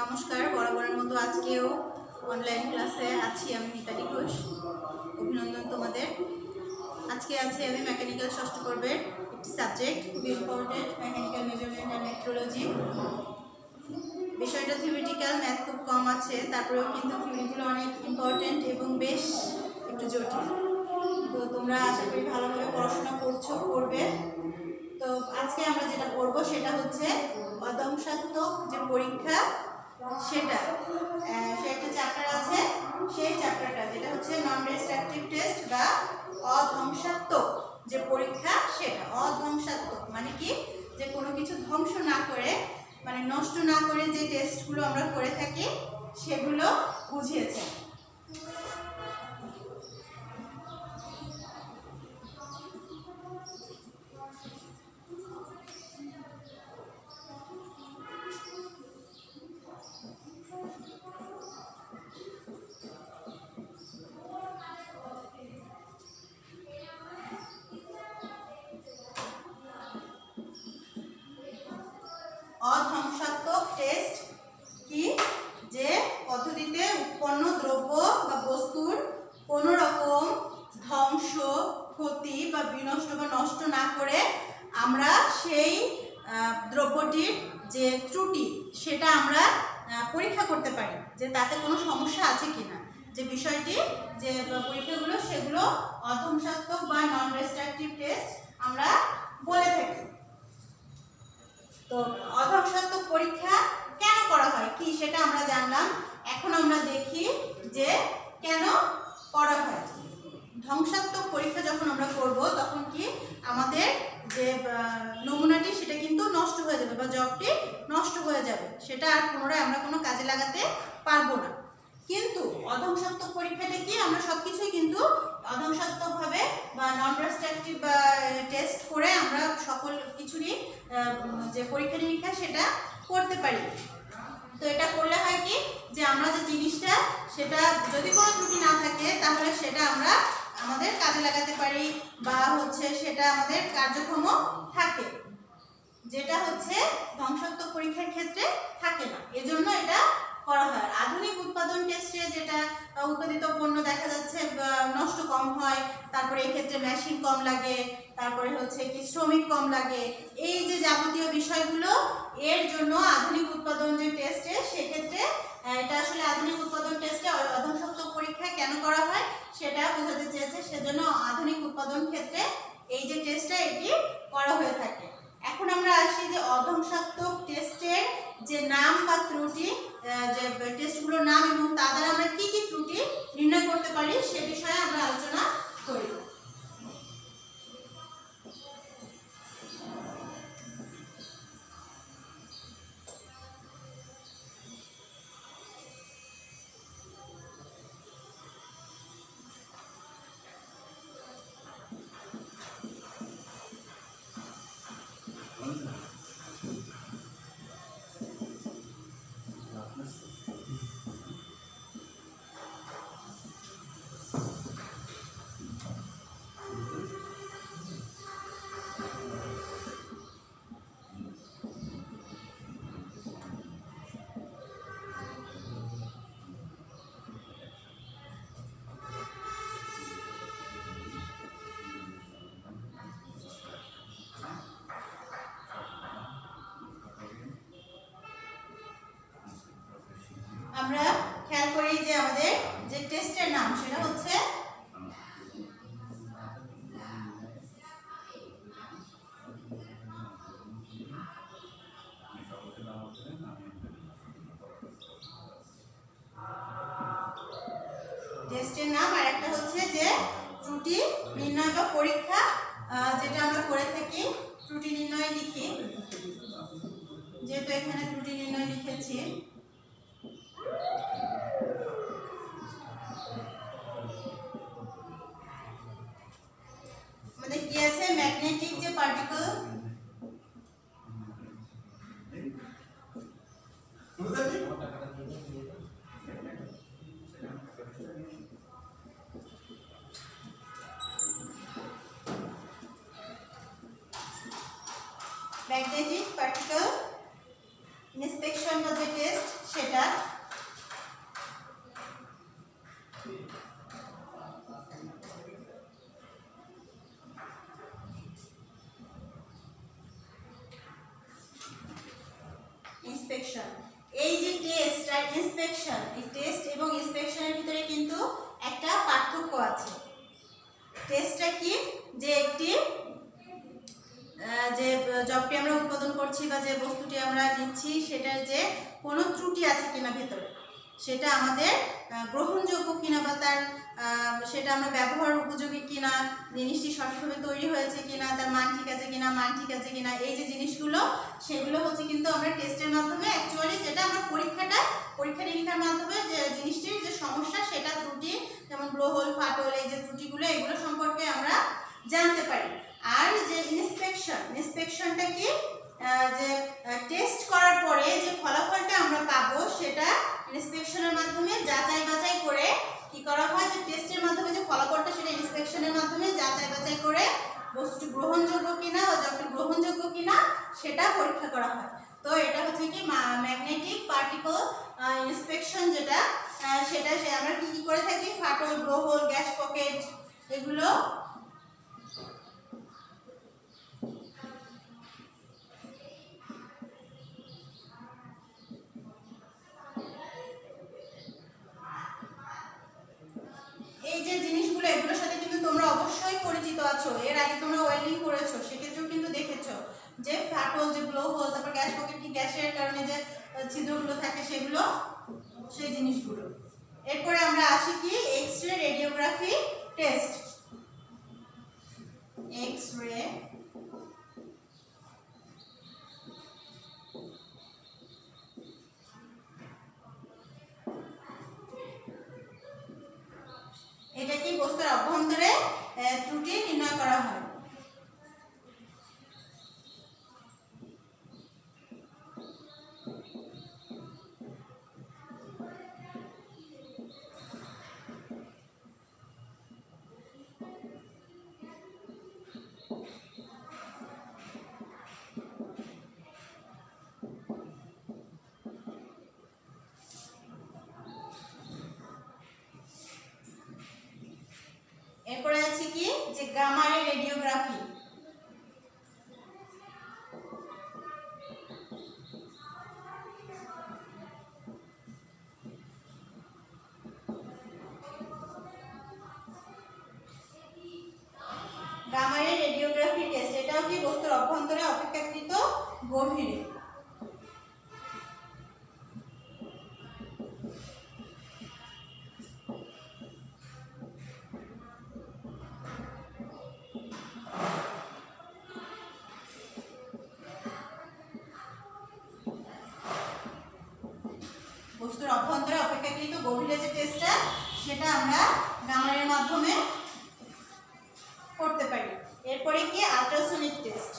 নমস্কার, বরাবরের মতো আজকেও অনলাইন ক্লাসে আছি আমি মিতালি ঘোষ। অভিনন্দন তোমাদের। আজকে আছে আমি মেকানিক্যাল ষষ্ঠ পর্বের একটি সাবজেক্ট, খুবই important, mechanical measurement and metrology. বিষয়টা থিওরিটিক্যাল, ম্যাথ খুব কম আছে, তারপরেও কিন্তু থিওরিগুলো অনেক ইম্পর্টেন্ট এবং বেশ একটু জটিল। তো তোমরা আশা করি ভালোভাবে পড়াশোনা করবে। তো আজকে আমরা যেটা পড়ব সেটা হচ্ছে অধ্বংসাত্মক যে পরীক্ষা, সেটা একটা চ্যাপ্টার আছে। সেই চ্যাপ্টারটা যেটা হচ্ছে নন ডিস্ট্রাকটিভ টেস্ট বা অধ্বংসাত্মক যে পরীক্ষা, সেটা অধ্বংসাত্মক মানে কি, যে কোনো কিছু ধ্বংস না করে, মানে নষ্ট না করে যে টেস্টগুলো আমরা করে থাকি সেগুলো বুঝিয়েছে। অধ্বংসাত্মক টেস্ট কি, যে পদ্ধতিতে উৎপন্ন দ্রব্য বা বস্তুর কোনো রকম ধ্বংস, ক্ষতি বা বিনষ্ট বা নষ্ট না করে আমরা সেই দ্রব্যটির যে ত্রুটি সেটা আমরা পরীক্ষা করতে পারি, যে তাতে কোনো সমস্যা আছে কিনা। যে বিষয়টি, যে পরীক্ষাগুলো, সেগুলো অধ্বংসাত্মক বা নন ডিস্ট্রাকটিভ টেস্ট আমরা বলে থাকি। তো অধ্বংসাত্মক পরীক্ষা কেন করা হয় কি সেটা আমরা জানলাম। এখন আমরা দেখি যে কেন করা হয়। ধ্বংসাত্মক পরীক্ষা যখন আমরা করব তখন কি আমাদের যে নমুনাটি সেটা কিন্তু নষ্ট হয়ে যাবে বা জবটি নষ্ট হয়ে যাবে, সেটা আর পুনরায় আমরা কোনো কাজে লাগাতে পারবো না। কিন্তু অধ্বংসাত্মক পরীক্ষাটা কি, আমরা সবকিছুই কিন্তু অধ্বংসাত্মকভাবে বা নন ডিস্ট্রাকটিভ বা টেস্ট করে আমরা সকল কিছুরই যে পরীক্ষা নিরীক্ষা সেটা করতে পারি। তো এটা করলে হয় কি, যে আমরা যে জিনিসটা সেটা যদি কোনো ত্রুটি না থাকে তাহলে সেটা আমরা আমাদের কাজে লাগাতে পারি বা হচ্ছে সেটা আমাদের কার্যক্ষম থাকে, যেটা হচ্ছে ধ্বংসাত্মক পরীক্ষার ক্ষেত্রে থাকে না। এজন্য এটা করা হয়। আধুনিক উৎপাদন টেস্টে যেটা উৎপাদিত পণ্য দেখা যাচ্ছে নষ্ট কম হয়, তারপরে এক্ষেত্রে মেশিন কম লাগে, তারপরে হচ্ছে কি শ্রমিক কম লাগে, এই যে যাবতীয় বিষয়গুলো, এর জন্য আধুনিক উৎপাদন যে টেস্টে, সেক্ষেত্রে এটা আসলে আধুনিক উৎপাদন টেস্টে অধ্বংসাত্মক পরীক্ষা কেন করা হয় সেটা বোঝাতে চেয়েছে। সেজন্য আধুনিক উৎপাদন ক্ষেত্রে এই যে টেস্টটা এটি করা হয়ে থাকে। এখন আমরা আসি যে অধ্বংসাত্মক টেস্টের যে নাম বা ত্রুটি, যে টেস্টগুলোর নাম এবং তাদের আমরা কি কি ত্রুটি নির্ণয় করতে পারি সে বিষয়ে আমরা আলোচনা করি। আমরা খেয়াল করি যে আমাদের যে টেস্টের নাম সেটা হচ্ছে টেস্টের নাম, আর একটা হচ্ছে যে ত্রুটি নির্ণয় বা পরীক্ষা, যেটা আমরা করে থাকি ত্রুটি নির্ণয় লিখি, যেহেতু এখানে ত্রুটি নির্ণয় লিখেছি। আমাদের কি আছে, ম্যাগনেটিক যে পার্টিকেল, ম্যাগনেটিক পার্টিকেল ইন্সপেকশন বা যে টেস্ট সেটা ইন্সপেকশন। এই যে টেস্ট আর ইন্সপেকশন, এই টেস্ট এবং ইন্সপেকশনের ভিতরে কিন্তু একটা পার্থক্য আছে। টেস্টটা কি, যে একটি যে জবটি আমরা উৎপাদন করছি বা যে বস্তুটি আমরা নিচ্ছি সেটার যে কোনো ত্রুটি আছে কিনা ভেতরে, সেটা আমাদের গ্রহণযোগ্য কিনা বা তার সেটা আমরা ব্যবহার উপযোগী কিনা, জিনিসটি সঠিকভাবে তৈরি হয়েছে কিনা, তার মান ঠিক আছে কিনা, এই যে জিনিসগুলো সেগুলো হচ্ছে কিন্তু আমরা টেস্টের মাধ্যমে অ্যাকচুয়ালি যেটা আমরা পরীক্ষা নিরীক্ষার মাধ্যমে যে জিনিসটির যে সমস্যা সেটা ত্রুটি, যেমন ব্লোহোল ফাটল, এই যে ত্রুটিগুলো এগুলো সম্পর্কে আমরা জানতে পারি। আর যে ইন্সপেকশনটা কি, যে টেস্ট করার পরে যে ফলাফলটা আমরা পাবো সেটা ইন্সপেকশনের মাধ্যমে যাচাই বাছাই করে কি করা হয়, যে টেস্টের মাধ্যমে যে ফলাফলটা সেটা ইন্সপেকশনের মাধ্যমে যাচাই বাছাই করে বস্তুটি গ্রহণযোগ্য কিনা বা জবটি গ্রহণযোগ্য কিনা সেটা পরীক্ষা করা হয়। তো এটা হচ্ছে কি ম্যাগনেটিক পার্টিকল ইন্সপেকশন, যেটা সেটা আমরা কি করে থাকি, ফাটল, ব্লোহোল, গ্যাস পকেট এগুলো এই যে জিনিসগুলো এগুলোর সাথে কিন্তু তোমরা অবশ্যই পরিচিত আছো, এর আগে তোমরা ওয়েল্ডিং করেছো, সেক্ষেত্রেও কিন্তু দেখেছো যে ফাটল, যে ব্লোহোল, তারপর গ্যাস পকেট কি গ্যাসের কারণে যে ছিদ্রগুলো থাকে সেগুলো, সেই জিনিসগুলো। এরপরে আমরা আসি কি এক্স-রে রেডিওগ্রাফি টেস্ট। এক্স-রে এটা কি বস্তুর অভ্যন্তরে ত্রুটি নির্ণয় করা হয়। এরপরে আছে কি যে গামা রে রেডিওগ্রাফি। গামা রে রেডিওগ্রাফি টেস্ট, এটাও কি বস্তুর অভ্যন্তরে অপেক্ষাকৃত গভীরে। বস্তুর অভ্যন্তরে অপেক্ষাকৃত গভীরে যে টেস্টটা সেটা আমরা গামারের মাধ্যমে করতে পারি। এরপরে কি আল্ট্রাসোনিক টেস্ট।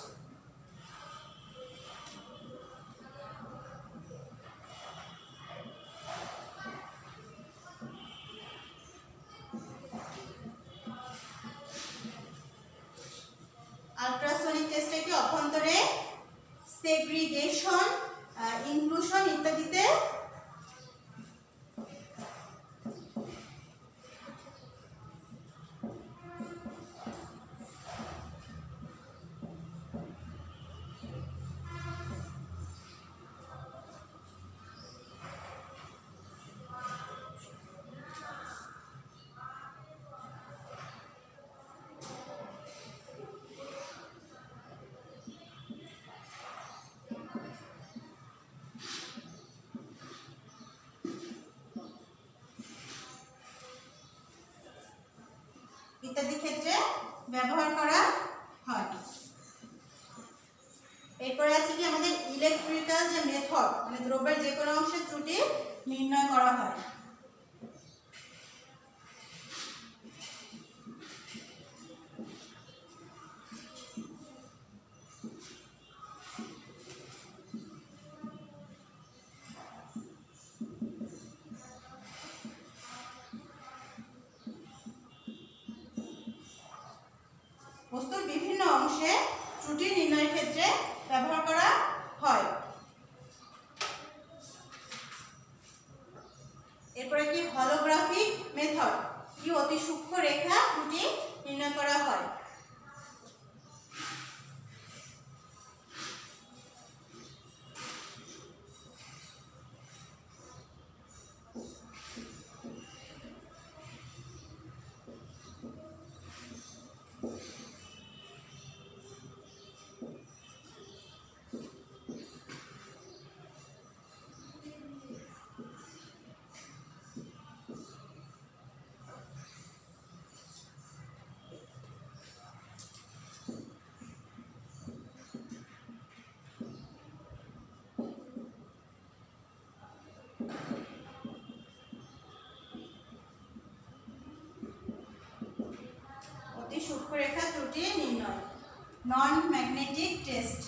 আল্ট্রাসোনিক টেস্টে কি অভ্যন্তরে সেগ্রিগেশন, ইনক্লুশন ইত্যাদিতে ইত্যাদি ক্ষেত্রে ব্যবহার করা হয়। এরপরে আছে কি আমাদের ইলেকট্রিক্যাল যে মেথড, মানে দ্রব্যের যে কোনো অংশের ত্রুটি নির্ণয় করা হয়। বস্তুর বিভিন্ন অংশে ত্রুটি নির্ণয়ের ক্ষেত্রে ব্যবহার করা হয়। এরপরে কি হলোগ্রাফিক মেথড, কি অতি সূক্ষ্ম রেখা ত্রুটি নির্ণয় করা হয়। সূক্ষ্মরেখা ত্রুটি নির্ণয়, নন ম্যাগনেটিক টেস্ট।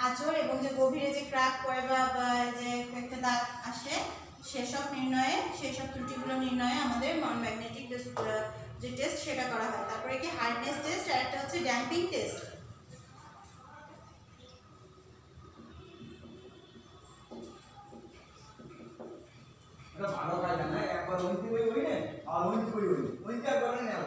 আঁচড় এবং যে গভীরে যে ক্র্যাক পড়ে বা যে একটা দাগ আসে সেসব নির্ণয়ে, সেসব ত্রুটিগুলো নির্ণয়ে আমাদের নন ম্যাগনেটিক যে টেস্ট সেটা করা হয়। তারপরে কি হার্ডনেস টেস্ট, আর একটা হচ্ছে ড্যাম্পিং টেস্ট। এটা ভালো কাজ না, একবার ওইতে ওই নে আর ওইতে ওইতে একবার না নাও।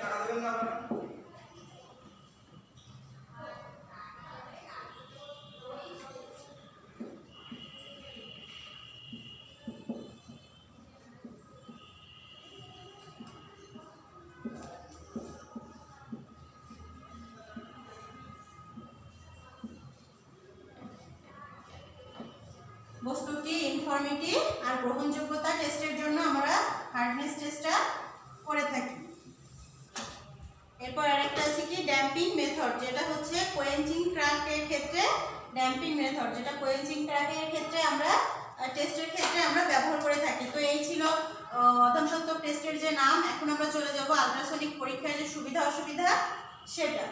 কাটা দেবেন না আপনারা? বস্তুটি ইনফর্মিটি আর গ্রহণযোগ্যতা টেস্টের জন্য আমরা হার্ডনেস টেস্টটা করে থাকি। এরপর আরেকটা আছে কি ড্যাম্পিং মেথড, যেটা হচ্ছে কোয়েঞ্চিং ক্র্যাকের ক্ষেত্রে ড্যাম্পিং মেথড, যেটা কোয়েঞ্চিং ক্র্যাকের ক্ষেত্রে আমরা টেস্টের ক্ষেত্রে আমরা ব্যবহার করে থাকি। তো এই ছিল অধমসত্ত্বক টেস্টের যে নাম। এখন আমরা চলে যাব আল্ট্রাসনিক পরীক্ষার যে সুবিধা অসুবিধা সেটা।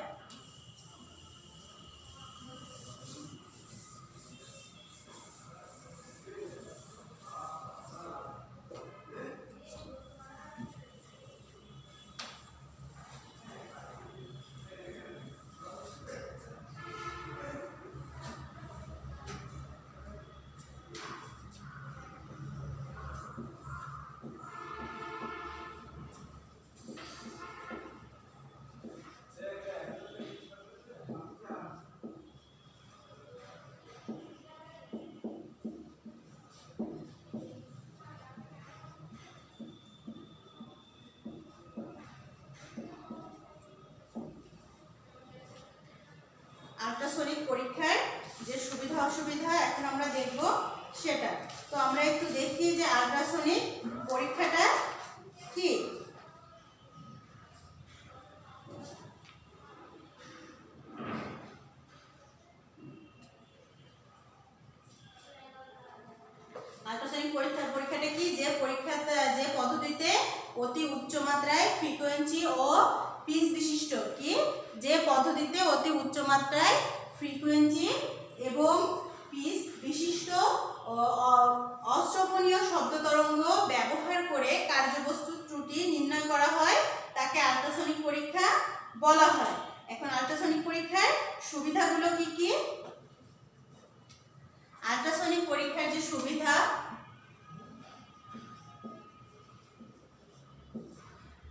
আল্ট্রাসনিক পরীক্ষার যে সুবিধা অসুবিধা এখন আমরা দেখব সেটা। তো আমরা একটু দেখি যে আল্ট্রাসনিক পরীক্ষাটা কি। আল্ট্রাসনিক পরীক্ষাটা কি, যে যে পদ্ধতিতে অতি উচ্চ মাত্রায় ফ্রিকোয়েন্সি ও পিচ বিশিষ্ট কি, যে পদ্ধতিতে অতি উচ্চ মাত্রায় ফ্রিকোয়েন্সি এবং পিচ বিশিষ্ট অশ্রবণীয় শব্দ তরঙ্গ ব্যবহার করে কার্যবস্তুর ত্রুটি নির্ণয় করা হয় তাকে আল্ট্রাসনিক পরীক্ষা বলা হয়। এখন আল্ট্রাসনিক পরীক্ষার সুবিধাগুলো কি কি। আল্ট্রাসনিক পরীক্ষার যে সুবিধা,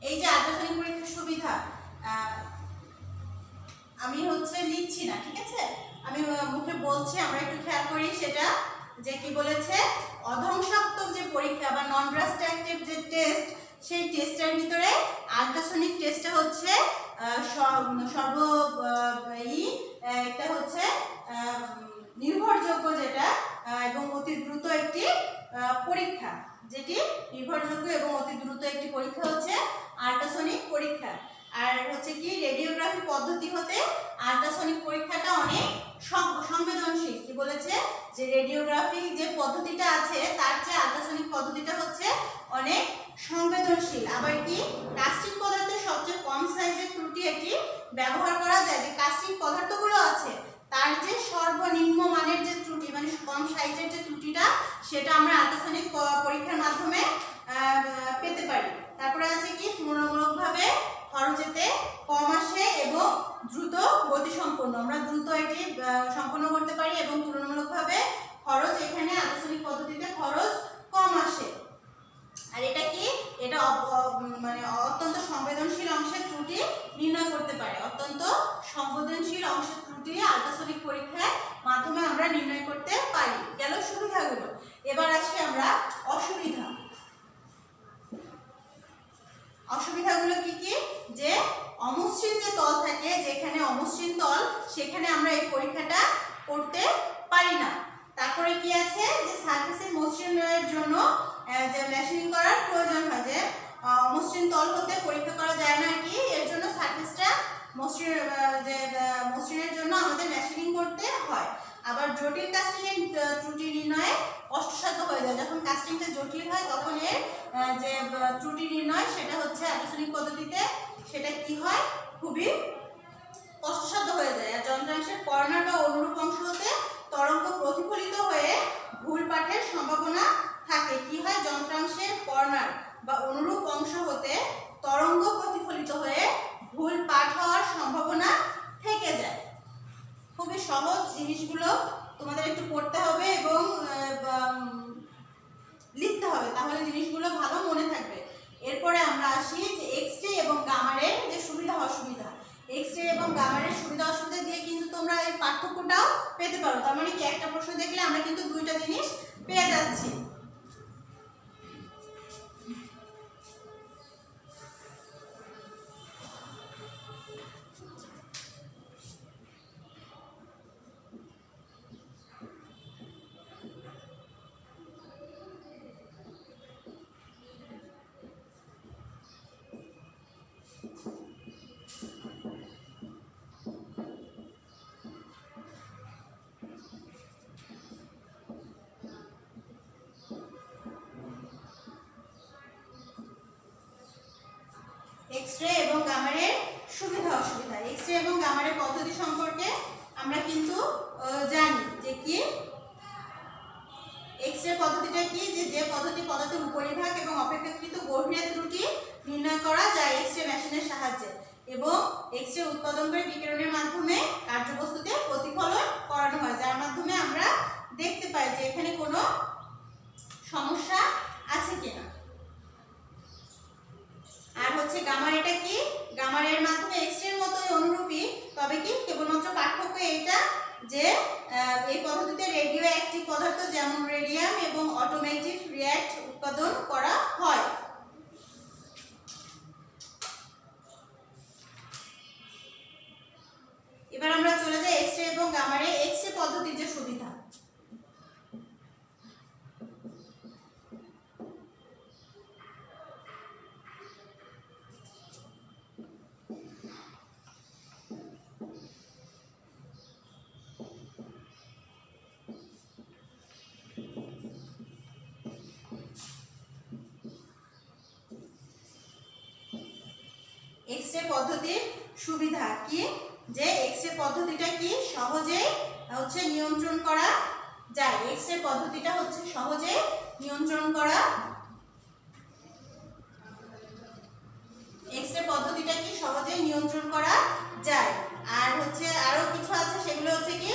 এই যে আল্ট্রাসনিক পরীক্ষার সুবিধা আমি লিখছি না, ঠিক আছে, আমি মুখে বলছি, আমরা একটু খেয়াল করি সেটা। যে কি বলেছে, অধ্বংসাত্মক যে পরীক্ষা বা নন ডিস্ট্রাকটিভ যে টেস্ট, সেই টেস্টের ভিতরে আল্ট্রাসনিক টেস্টটা হচ্ছে একটা হচ্ছে নির্ভরযোগ্য যেটা এবং অতি দ্রুত একটি পরীক্ষা, যেটি নির্ভরযোগ্য এবং অতি দ্রুত একটি পরীক্ষা হচ্ছে আল্ট্রাসনিক পরীক্ষা। আর হচ্ছে কি রেডিওগ্রাফি পদ্ধতি হতে আল্ট্রাসনিক পরীক্ষাটা অনেক সংবেদনশীল। কি বলেছে, যে রেডিওগ্রাফি যে পদ্ধতিটা আছে তার চেয়ে আল্ট্রাসনিক পদ্ধতিটা হচ্ছে অনেক সংবেদনশীল। আবার কি কাস্টিং পদার্থের সবচেয়ে কম সাইজের ত্রুটি এটি ব্যবহার করা যায়। যে কাস্টিং পদার্থগুলো আছে তার যে সর্বনিম্ন মানের যে ত্রুটি, মানে কম সাইজের যে ত্রুটিটা, সেটা আমরা আল্ট্রাসনিক পরীক্ষার মাধ্যমে পেতে পারি। তারপরে আছে কি তুলনামূলকভাবে খরচেতে কম আসে এবং দ্রুত গতিসম্পন্ন, আমরা দ্রুত এটি সম্পন্ন করতে পারি এবং তুলনামূলকভাবে খরচ এখানে আল্ট্রাসনিক পদ্ধতিতে খরচ কম আসে। আর এটা কি, এটা মানে অত্যন্ত সংবেদনশীল অংশের ত্রুটি নির্ণয় করতে পারে। অত্যন্ত সংবেদনশীল অংশের ত্রুটি আল্ট্রাসনিক পরীক্ষার মাধ্যমে আমরা নির্ণয় করতে পারি। গেল সুবিধাগুলো। এবার আসি আমরা অসুবিধা। অসুবিধাগুলো কি কি? যে অমসৃণ যে তল থাকে, যেখানে অমসৃণ তল, সেখানে আমরা এই পরীক্ষাটা করতে পারি না। তারপরে কি আছে? যে সারফেসের মসৃণের জন্য যে মেশিনিং করার প্রয়োজন হয়, যে অমসৃণ তল হতে পরীক্ষা করা যায় না কি, এর জন্য সারফেসটা মসৃণের জন্য আমাদের মেশিনিং করতে হয়। আবার জটিল কাস্টিং এর ত্রুটি নির্ণয়ে কষ্টসাধ্য হয়ে যায়। যখন কাস্টিংটা জটিল হয় তখন এর যে ত্রুটি নির্ণয় সেটা হচ্ছে আল্ট্রাসনিক পদ্ধতিতে সেটা কি হয়? খুবই কষ্টসাধ্য হয়ে যায়। আর যন্ত্রাংশের কর্নার বা অনুরূপ অংশ হতে তরঙ্গ প্রতিফলিত হয়ে ভুল পাঠের সম্ভাবনা থাকে। কি হয়? যন্ত্রাংশের কর্নার বা অনুরূপ অংশ হতে তরঙ্গ প্রতিফলিত হয়ে ভুল পাঠ হওয়ার সম্ভাবনা থেকে যায়। খুবই সহজ জিনিসগুলো তোমাদের একটু পড়তে হবে এবং লিখতে হবে, তাহলে জিনিসগুলো ভালো মনে থাকবে। এরপরে আমরা আসি যে এক্স-রে এবং গামারের যে সুবিধা অসুবিধা। এক্স-রে এবং গামারের সুবিধা অসুবিধা দিয়ে কিন্তু তোমরা এই পার্থক্যটাও পেতে পারো। তার মানে কি, একটা প্রশ্ন দেখলে আমরা কিন্তু দুইটা জিনিস পেয়ে যাচ্ছি। এক্স-রে এবং গামারের সুবিধা অসুবিধা। এক্স-রে এবং গামারের পদ্ধতি সম্পর্কে আমরা কিন্তু জানি যে কি, এক্স-রে পদ্ধতিটা কি, যে পদ্ধতি পদার্থের উপরিভাগ এবং অপেক্ষাকৃত গভীরের ত্রুটি নির্ণয় করা যায় এক্স-রে মেশিনের সাহায্যে, এবং এক্স-রে উৎপাদন করে বিকিরণের মাধ্যমে কার্যবস্তুতে প্রতিফলন করানো হয়, যার মাধ্যমে আমরা দেখতে পাই যে এখানে কোনো সমস্যা আছে কিনা। আর হচ্ছে গামার, এটা কি, গামারের মাধ্যমে এক্স-রের মতোই অনুরূপী, তবে কি কেবলমাত্র পার্থক্য এইটা যে এই পদ্ধতিতে রেডিও অ্যাক্টিভ পদার্থ যেমন রেডিয়াম এবং অটোমেটিভ রিয়্যাক্ট উৎপাদন করা হয়। এবার আমরা চলে যাই এক্স-রে এবং গামারে এক্স-রে পদ্ধতির যে সুবিধা। এক্স-রে পদ্ধতির সুবিধা কি, যে এক্স-রে পদ্ধতিটা কি সহজে হচ্ছে নিয়ন্ত্রণ করা যায়। এক্স-রে পদ্ধতিটা হচ্ছে সহজে নিয়ন্ত্রণ করা, এক্স-রে পদ্ধতিটা কি সহজে নিয়ন্ত্রণ করা যায়। আর হচ্ছে আরো কিছু আছে, সেগুলো হচ্ছে কি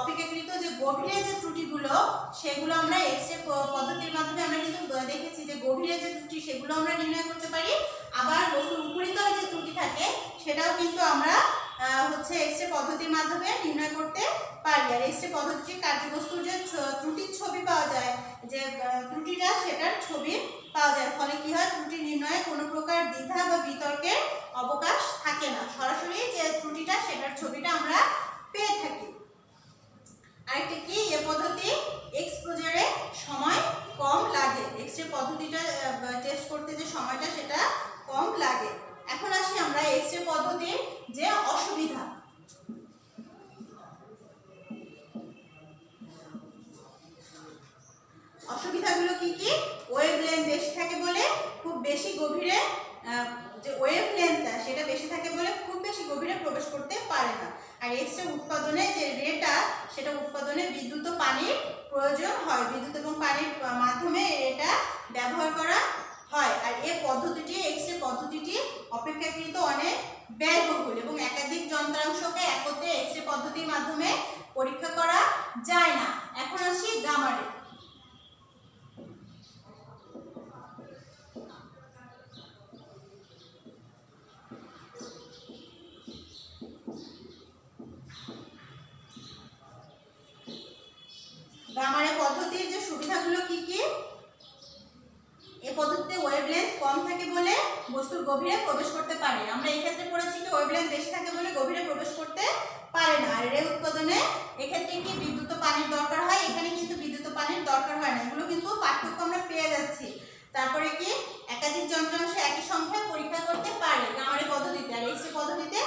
অপেক্ষাকৃত যে গভীরে যে ত্রুটিগুলো, সেগুলো আমরা এক্স-রে পদ্ধতির মাধ্যমে আমরা কিন্তু দেখেছি যে গভীরে যে ত্রুটি সেগুলো আমরা নির্ণয় করতে পারি। আবার বস্তুর উপরিতলে যে ত্রুটি থাকে সেটাও কিন্তু আমরা হচ্ছে এক্স-রে পদ্ধতির মাধ্যমে নির্ণয় করতে পারি। আর এক্স-রে পদ্ধতির কার্যবস্তুর যে ত্রুটির ছবি পাওয়া যায়, যে ত্রুটিটা সেটার ছবি পাওয়া যায়, ফলে কি হয়, ত্রুটি নির্ণয়ে কোনো প্রকার দ্বিধা বা বিতর্কের অবকাশ থাকে না। সরাসরি যে ত্রুটিটা সেটার ছবিটা আমরা পেয়ে থাকি। আরেকটা কি, এই পদ্ধতি এক্সপোজারে সময় কম লাগে। এক্স-রে পদ্ধতিটা টেস্ট করতে যে সময়টা সেটা কম লাগে। এখন আসি আমরা এক্স-রে পদ্ধতির যে অসুবিধা। অসুবিধাগুলো কি কি, ওয়েভলেন্থ বেশি থাকে বলে খুব বেশি গভীরে, যে ওয়েভলেন্থটা সেটা বেশি থাকে বলে খুব বেশি গভীরে প্রবেশ করতে পারে না। আর এক্স-রে উৎপাদনে যে রেটা, সেটা উৎপাদনে বিদ্যুৎ ও পানির প্রয়োজন হয়। বিদ্যুৎ এবং পানির মাধ্যমে এটা ব্যবহার করা হয়। আর এই পদ্ধতিটি, এক্স-রে পদ্ধতিটি অপেক্ষাকৃত অনেক ব্যয়বহুল এবং একাধিক যন্ত্রাংশকে একত্রে এক্স-রে পদ্ধতির মাধ্যমে পরীক্ষা করা যায় না। এখন আসি গামারে। গামারে পদ্ধতির যে সুবিধাগুলো কি কি? এই পদ্ধতিতে ওয়েভলেন্থ কম থাকে বলে বস্তুর গভীরে প্রবেশ করতে পারে। আমরা এই ক্ষেত্রে পড়েছি কি ওয়েভলেন্থ বেশি থাকে বলে গভীরে প্রবেশ করতে পারে না। আর রে উৎপাদনে এক্ষেত্রে কি বিদ্যুৎ ও পানির দরকার হয়, এখানে কিন্তু বিদ্যুৎ ও পানির দরকার হয় না। এগুলো কিন্তু পার্থক্য আমরা পেয়ে যাচ্ছি। তারপরে কি একাধিক যন্ত্রাংশ একই সংখ্যায় পরীক্ষা করতে পারে গামারে পদ্ধতিতে। আর এক্স রে পদ্ধতিতে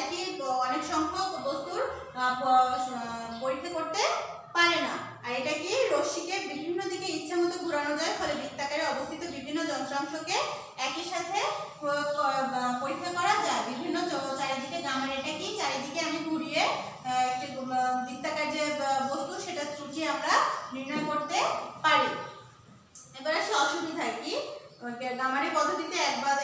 একই অনেক সংখ্যক বস্তুর পরীক্ষা করতে পারে না। আর এটা কি রশ্মিকে বিভিন্ন দিকে ইচ্ছামতো ঘোরানো যায়, ফলে বৃত্তাকারে অবস্থিত বিভিন্ন যন্ত্রাংশকে একই সাথে পরীক্ষা করা যায়। বিভিন্ন চারিদিকে গামার এটা কি চারিদিকে আমি ঘুরিয়ে একটি বৃত্তাকার যে বস্তু সেটা ত্রুটি আমরা নির্ণয় করতে পারি। এবার আসে অসুবিধা কি? গামারে পদ্ধতিতে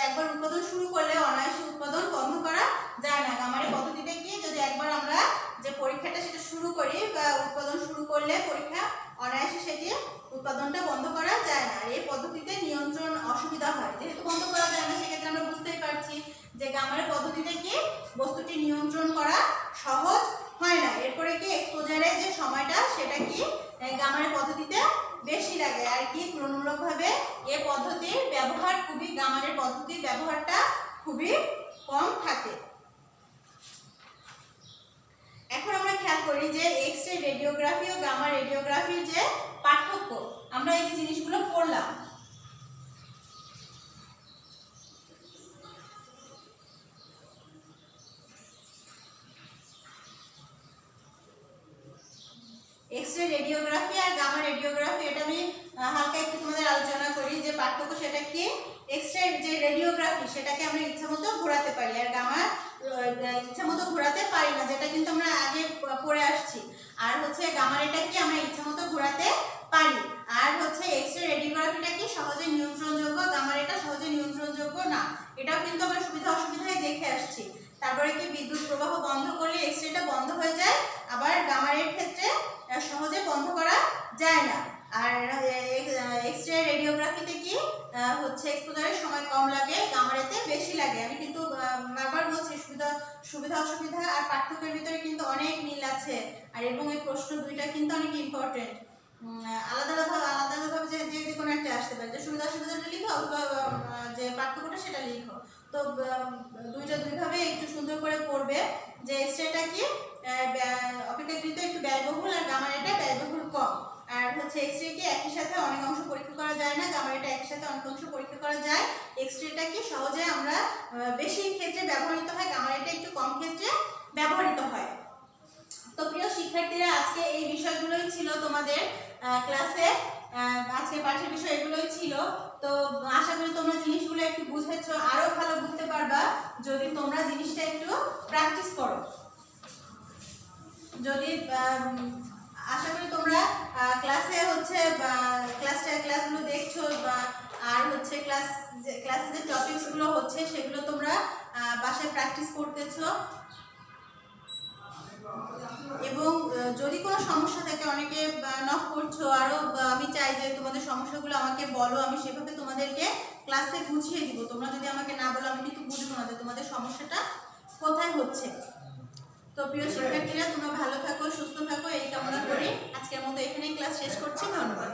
একবার উৎপাদন শুরু করলে অনায়াসে উৎপাদন বন্ধ করা যায় না। গামারে পদ্ধতিতে কি যদি একবার আমরা যে পরীক্ষাটা সেটা শুরু করি বা উৎপাদন শুরু করলে পরীক্ষা অনায়াসে সেটি উৎপাদনটা বন্ধ করা যায় না। আর এই পদ্ধতিতে নিয়ন্ত্রণ অসুবিধা হয়, যেহেতু বন্ধ করা যায় না সেক্ষেত্রে আমরা বুঝতেই পারছি যে গামারে পদ্ধতিতে কি বস্তুটি নিয়ন্ত্রণ করা সহজ হয় না। এরপরে কি এক্সপোজারের যে সময়টা সেটা কি গামারে পদ্ধতিতে বেশি লাগে। আর কি তুলনামূলকভাবে এই পদ্ধতির ব্যবহার খুবই গামারের পদ্ধতির ব্যবহারটা খুবই কম থাকে। এখন আমরা খেয়াল করি যে এক্স রে রেডিওগ্রাফি ও গামা রেডিওগ্রাফির যে পার্থক্য, আমরা এই যে জিনিসগুলো পড়লাম। এক্স রে রেডিওগ্রাফি আর গামা রেডিওগ্রাফি এটা আমি হালকা একটু তোমাদের আলোচনা করি যে পার্থক্য সেটা কি। এক্স রে যে রেডিওগ্রাফি সেটাকে আমরা ইচ্ছামতো ঘোরাতে পারি, আর গামা ইচ্ছামতো ঘোরাতে পারি না, যেটা কিন্তু আমরা আগে পড়ে আসছি। আর হচ্ছে গামা রেটা কি আমরা ইচ্ছামতো ঘোরাতে পারি। আর হচ্ছে এক্স রে রেডিওগ্রাফিটা কি সহজে নিয়ন্ত্রণযোগ্য, গামা রেটা সহজে নিয়ন্ত্রণযোগ্য না। এটাও কিন্তু আমরা সুবিধা অসুবিধায় দেখে আসছি। তারপরে কি বিদ্যুৎ প্রবাহ বন্ধ করলে এক্স রেটা বন্ধ হয়ে যায়, আবার গামা রের ক্ষেত্রে সহজে বন্ধ করা যায় না। আর এক্স রে রেডিওগ্রাফিতে কি হচ্ছে এক্সপোজারের সময় কম লাগে, গামা রেতে বেশি লাগে। আমি কিন্তু বারবার বলছি সুবিধা অসুবিধা আর পার্থক্যের ভিতরে কিন্তু অনেক মিল আছে। আর এবং এই প্রশ্ন দুইটা কিন্তু অনেক ইম্পর্টেন্ট। আলাদা আলাদাভাবে যে কোনো একটা আসতে পারে, যে সুবিধা অসুবিধাটা লিখো অথবা যে পার্থক্যটা সেটা লিখো। তো দুইটা দুইভাবে একটু সুন্দর করে পড়বে যে এক্স রেটা কি অপেক্ষাকৃত একটু ব্যয়বহুল আর গামা রেটা ব্যয়বহুল কম। আর হচ্ছে এক্স রে কি একই সাথে অনেক অংশ পরীক্ষা করা যায় না, গামা রেটা একই সাথে অনেক অংশ পরীক্ষা করা যায়। এক্স রেটা কি সহজে আমরা বেশি ক্ষেত্রে ব্যবহৃত হয়, গামা রেটা একটু কম ক্ষেত্রে ব্যবহৃত হয়। তো প্রিয় শিক্ষার্থীরা, আজকে এই বিষয়গুলোই ছিল তোমাদের ক্লাসে, আজকে পাঠের বিষয় এগুলোই ছিল। তো আশা করি তোমরা জিনিসগুলো একটু বুঝেছো, আরো ভালো বুঝতে পারবা যদি তোমরা জিনিসটা একটু প্র্যাকটিস করো। যদি আশা করি তোমরা ক্লাসে হচ্ছে ক্লাসগুলো দেখছো, আর হচ্ছে ক্লাসে যে টপিকসগুলো হচ্ছে সেগুলো তোমরা বাসায় প্র্যাকটিস করতেছো। এবং যদি কোনো সমস্যা থাকে অনেকে নক করছো, আরও আমি চাই যে তোমাদের সমস্যাগুলো আমাকে বলো, আমি সেভাবে তোমাদেরকে ক্লাসে বুঝিয়ে দিব। তোমরা যদি আমাকে না বলো আমি কিন্তু বুঝবো না যে তোমাদের সমস্যাটা কোথায় হচ্ছে। তো প্রিয় শিক্ষার্থীরা, তোমরা ভালো থাকো, সুস্থ থাকো এই কামনা করি আজকের মতো এখানেই ক্লাস শেষ করছি। ধন্যবাদ।